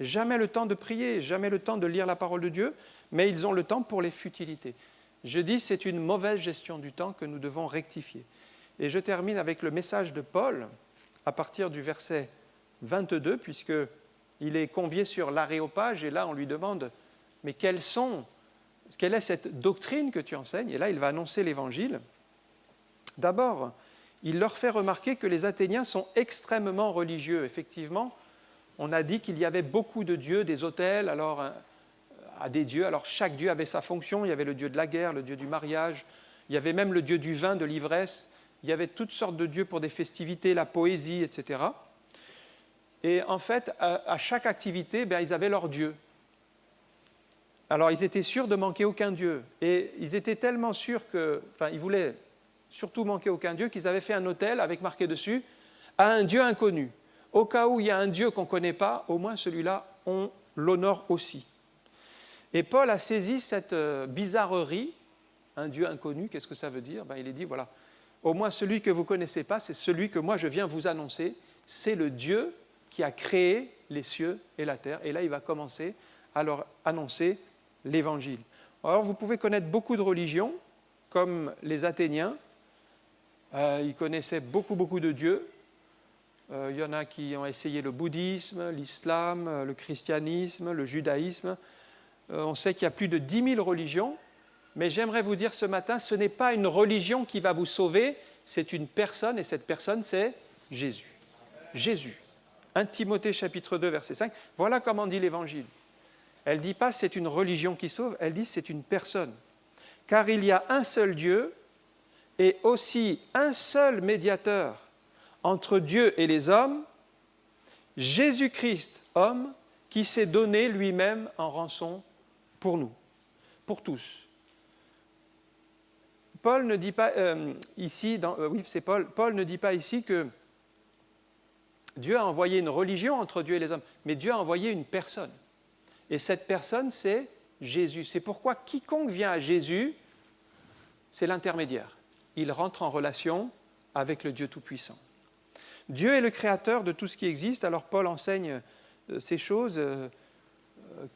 Jamais le temps de prier, jamais le temps de lire la parole de Dieu, mais ils ont le temps pour les futilités. Je dis, c'est une mauvaise gestion du temps que nous devons rectifier. Et je termine avec le message de Paul, à partir du verset 22, puisqu'il est convié sur l'aréopage, et là on lui demande, mais quelle est cette doctrine que tu enseignes? Et là il va annoncer l'évangile. D'abord, il leur fait remarquer que les Athéniens sont extrêmement religieux. Effectivement, on a dit qu'il y avait beaucoup de dieux, des autels, à des dieux. Alors chaque dieu avait sa fonction. Il y avait le dieu de la guerre, le dieu du mariage. Il y avait même le dieu du vin, de l'ivresse. il y avait toutes sortes de dieux pour des festivités, la poésie, etc. Et en fait, à chaque activité, ils avaient leur dieu. Alors, ils étaient sûrs de manquer aucun dieu. Et ils étaient tellement sûrs ils voulaient surtout manquer aucun dieu qu'ils avaient fait un autel avec marqué dessus « à un dieu inconnu ». Au cas où il y a un dieu qu'on ne connaît pas, au moins celui-là, on l'honore aussi. Et Paul a saisi cette bizarrerie, un dieu inconnu, qu'est-ce que ça veut dire ? Il est dit, voilà, au moins celui que vous ne connaissez pas, c'est celui que moi je viens vous annoncer, c'est le Dieu qui a créé les cieux et la terre. Et là, il va commencer à leur annoncer l'Évangile. Alors, vous pouvez connaître beaucoup de religions, comme les Athéniens. Ils connaissaient beaucoup de dieux. Il y en a qui ont essayé le bouddhisme, l'islam, le christianisme, le judaïsme. On sait qu'il y a plus de 10 000 religions, mais j'aimerais vous dire ce matin, ce n'est pas une religion qui va vous sauver, c'est une personne, et cette personne, c'est Jésus. Jésus. 1 Timothée chapitre 2, verset 5. Voilà comment dit l'Évangile. Elle ne dit pas c'est une religion qui sauve, elle dit c'est une personne. Car il y a un seul Dieu et aussi un seul médiateur entre Dieu et les hommes, Jésus-Christ, homme, qui s'est donné lui-même en rançon pour nous, pour tous. Paul ne dit pas ici, Paul ne dit pas ici que Dieu a envoyé une religion entre Dieu et les hommes, mais Dieu a envoyé une personne. Et cette personne, c'est Jésus. C'est pourquoi quiconque vient à Jésus, c'est l'intermédiaire. Il rentre en relation avec le Dieu Tout-Puissant. Dieu est le créateur de tout ce qui existe. Alors Paul enseigne ces choses.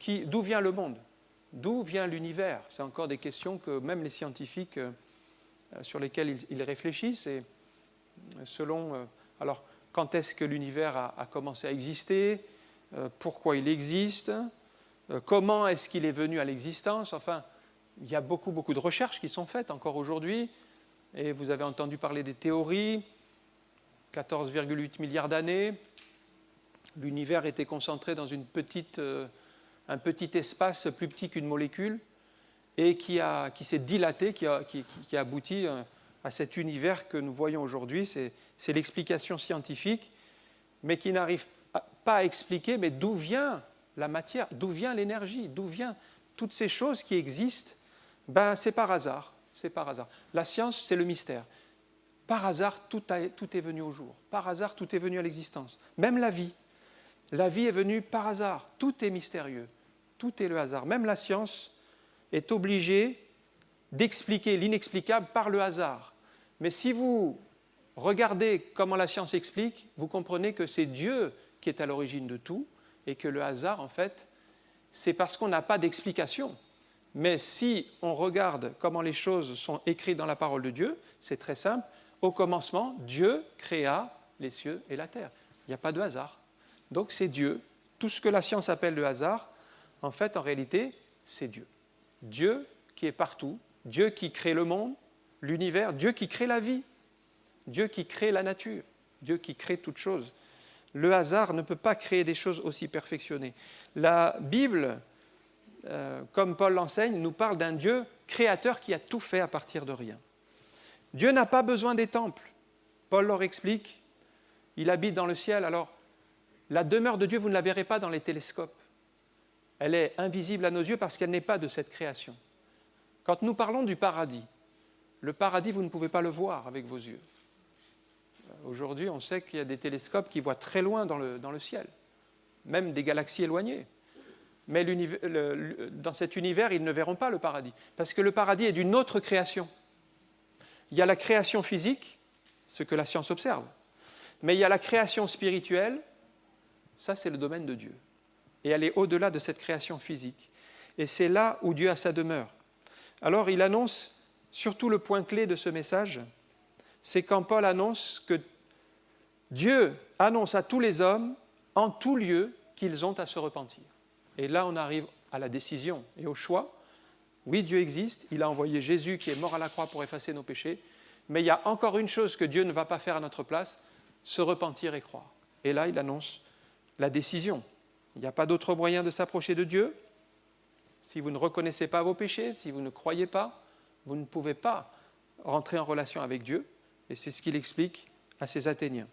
D'où vient le monde ? D'où vient l'univers ? C'est encore des questions que même les scientifiques sur lesquelles ils réfléchissent. Et selon, alors, quand est-ce que l'univers a commencé à exister ? Pourquoi il existe ? Comment est-ce qu'il est venu à l'existence ? Enfin, il y a beaucoup de recherches qui sont faites encore aujourd'hui. Et vous avez entendu parler des théories. 14,8 milliards d'années, l'univers était concentré dans un petit espace plus petit qu'une molécule et qui s'est dilaté, qui a abouti à cet univers que nous voyons aujourd'hui. C'est l'explication scientifique, mais qui n'arrive pas à expliquer mais d'où vient la matière, d'où vient l'énergie, d'où viennent toutes ces choses qui existent. C'est par hasard. C'est par hasard. La science, c'est le mystère. Par hasard, tout est venu au jour. Par hasard, tout est venu à l'existence. Même la vie. La vie est venue par hasard. Tout est mystérieux. Tout est le hasard. Même la science est obligée d'expliquer l'inexplicable par le hasard. Mais si vous regardez comment la science explique, vous comprenez que c'est Dieu qui est à l'origine de tout et que le hasard, en fait, c'est parce qu'on n'a pas d'explication. Mais si on regarde comment les choses sont écrites dans la parole de Dieu, c'est très simple. Au commencement, Dieu créa les cieux et la terre. Il n'y a pas de hasard. Donc c'est Dieu. Tout ce que la science appelle le hasard, en fait, en réalité, c'est Dieu. Dieu qui est partout, Dieu qui crée le monde, l'univers, Dieu qui crée la vie, Dieu qui crée la nature, Dieu qui crée toutes choses. Le hasard ne peut pas créer des choses aussi perfectionnées. La Bible, comme Paul l'enseigne, nous parle d'un Dieu créateur qui a tout fait à partir de rien. Dieu n'a pas besoin des temples. Paul leur explique, il habite dans le ciel. Alors, la demeure de Dieu, vous ne la verrez pas dans les télescopes. Elle est invisible à nos yeux parce qu'elle n'est pas de cette création. Quand nous parlons du paradis, le paradis, vous ne pouvez pas le voir avec vos yeux. Aujourd'hui, on sait qu'il y a des télescopes qui voient très loin dans le ciel, même des galaxies éloignées. Mais dans cet univers, ils ne verront pas le paradis, parce que le paradis est d'une autre création. Il y a la création physique, ce que la science observe, mais il y a la création spirituelle, ça c'est le domaine de Dieu. Et elle est au-delà de cette création physique. Et c'est là où Dieu a sa demeure. Alors il annonce, surtout le point clé de ce message, c'est quand Paul annonce que Dieu annonce à tous les hommes, en tout lieu, qu'ils ont à se repentir. Et là on arrive à la décision et au choix. Oui, Dieu existe, il a envoyé Jésus qui est mort à la croix pour effacer nos péchés, mais il y a encore une chose que Dieu ne va pas faire à notre place, se repentir et croire. Et là, il annonce la décision. Il n'y a pas d'autre moyen de s'approcher de Dieu. Si vous ne reconnaissez pas vos péchés, si vous ne croyez pas, vous ne pouvez pas rentrer en relation avec Dieu. Et c'est ce qu'il explique à ces Athéniens.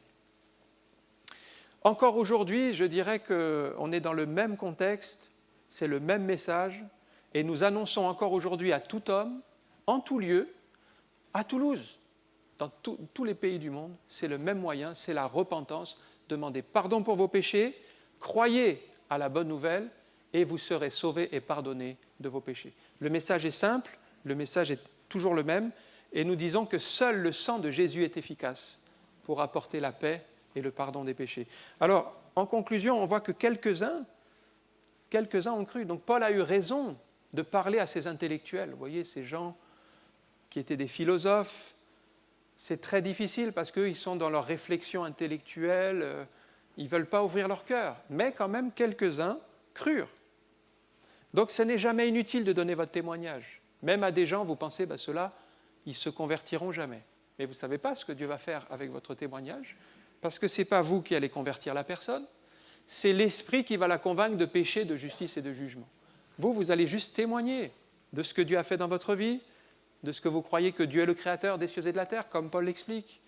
Encore aujourd'hui, je dirais qu'on est dans le même contexte, c'est le même message, et nous annonçons encore aujourd'hui à tout homme, en tout lieu, à Toulouse, dans tous les pays du monde, c'est le même moyen, c'est la repentance. Demandez pardon pour vos péchés, croyez à la bonne nouvelle, et vous serez sauvés et pardonnés de vos péchés. Le message est simple, le message est toujours le même, et nous disons que seul le sang de Jésus est efficace pour apporter la paix et le pardon des péchés. Alors, en conclusion, on voit que quelques-uns ont cru. Donc Paul a eu raison de parler à ces intellectuels. Vous voyez, ces gens qui étaient des philosophes, c'est très difficile parce qu'ils sont dans leur réflexion intellectuelle, ils ne veulent pas ouvrir leur cœur. Mais quand même, quelques-uns crurent. Donc ce n'est jamais inutile de donner votre témoignage. Même à des gens, vous pensez, ceux-là, ils ne se convertiront jamais. Mais vous ne savez pas ce que Dieu va faire avec votre témoignage, parce que ce n'est pas vous qui allez convertir la personne, c'est l'Esprit qui va la convaincre de péché, de justice et de jugement. Vous allez juste témoigner de ce que Dieu a fait dans votre vie, de ce que vous croyez que Dieu est le Créateur des cieux et de la terre, comme Paul l'explique,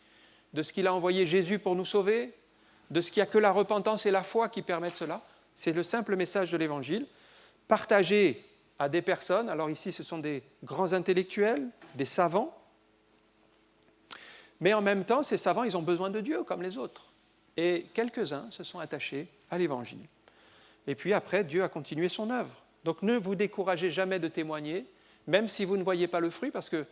de ce qu'il a envoyé Jésus pour nous sauver, de ce qu'il n'y a que la repentance et la foi qui permettent cela. C'est le simple message de l'Évangile. Partagé à des personnes, alors ici ce sont des grands intellectuels, des savants, mais en même temps, ces savants, ils ont besoin de Dieu comme les autres. Et quelques-uns se sont attachés à l'Évangile. Et puis après, Dieu a continué son œuvre. Donc ne vous découragez jamais de témoigner, même si vous ne voyez pas le fruit, parce que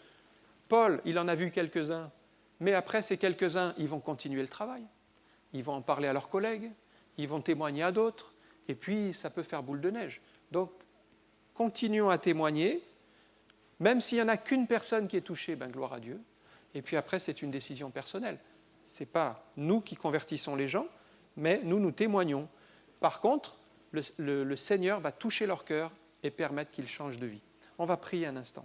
Paul, il en a vu quelques-uns, mais après, ces quelques-uns, ils vont continuer le travail. Ils vont en parler à leurs collègues, ils vont témoigner à d'autres, et puis ça peut faire boule de neige. Donc, continuons à témoigner, même s'il n'y en a qu'une personne qui est touchée, gloire à Dieu. Et puis après, c'est une décision personnelle. Ce n'est pas nous qui convertissons les gens, mais nous témoignons. Par contre, le Seigneur va toucher leur cœur et permettre qu'ils changent de vie. On va prier un instant.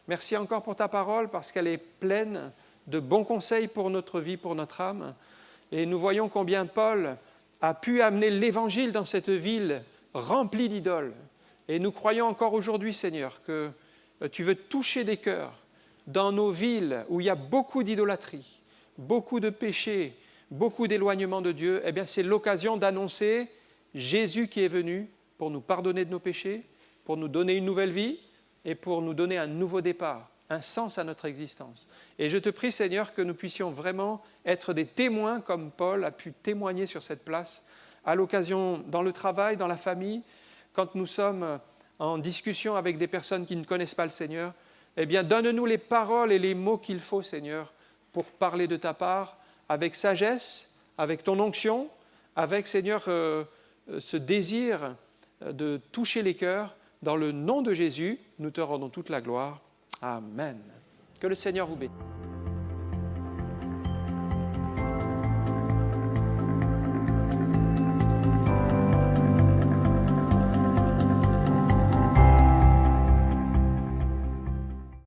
Merci encore pour ta parole, parce qu'elle est pleine de bons conseils pour notre vie, pour notre âme. Et nous voyons combien Paul a pu amener l'Évangile dans cette ville remplie d'idoles. Et nous croyons encore aujourd'hui, Seigneur, que tu veux toucher des cœurs dans nos villes où il y a beaucoup d'idolâtrie, beaucoup de péchés, beaucoup d'éloignement de Dieu. Eh bien, c'est l'occasion d'annoncer Jésus qui est venu pour nous pardonner de nos péchés, pour nous donner une nouvelle vie et pour nous donner un nouveau départ, un sens à notre existence. Et je te prie, Seigneur, que nous puissions vraiment être des témoins comme Paul a pu témoigner sur cette place, à l'occasion, dans le travail, dans la famille, quand nous sommes en discussion avec des personnes qui ne connaissent pas le Seigneur. Eh bien, donne-nous les paroles et les mots qu'il faut, Seigneur, pour parler de ta part, avec sagesse, avec ton onction, avec, Seigneur, ce désir de toucher les cœurs. Dans le nom de Jésus, nous te rendons toute la gloire. Amen. Que le Seigneur vous bénisse.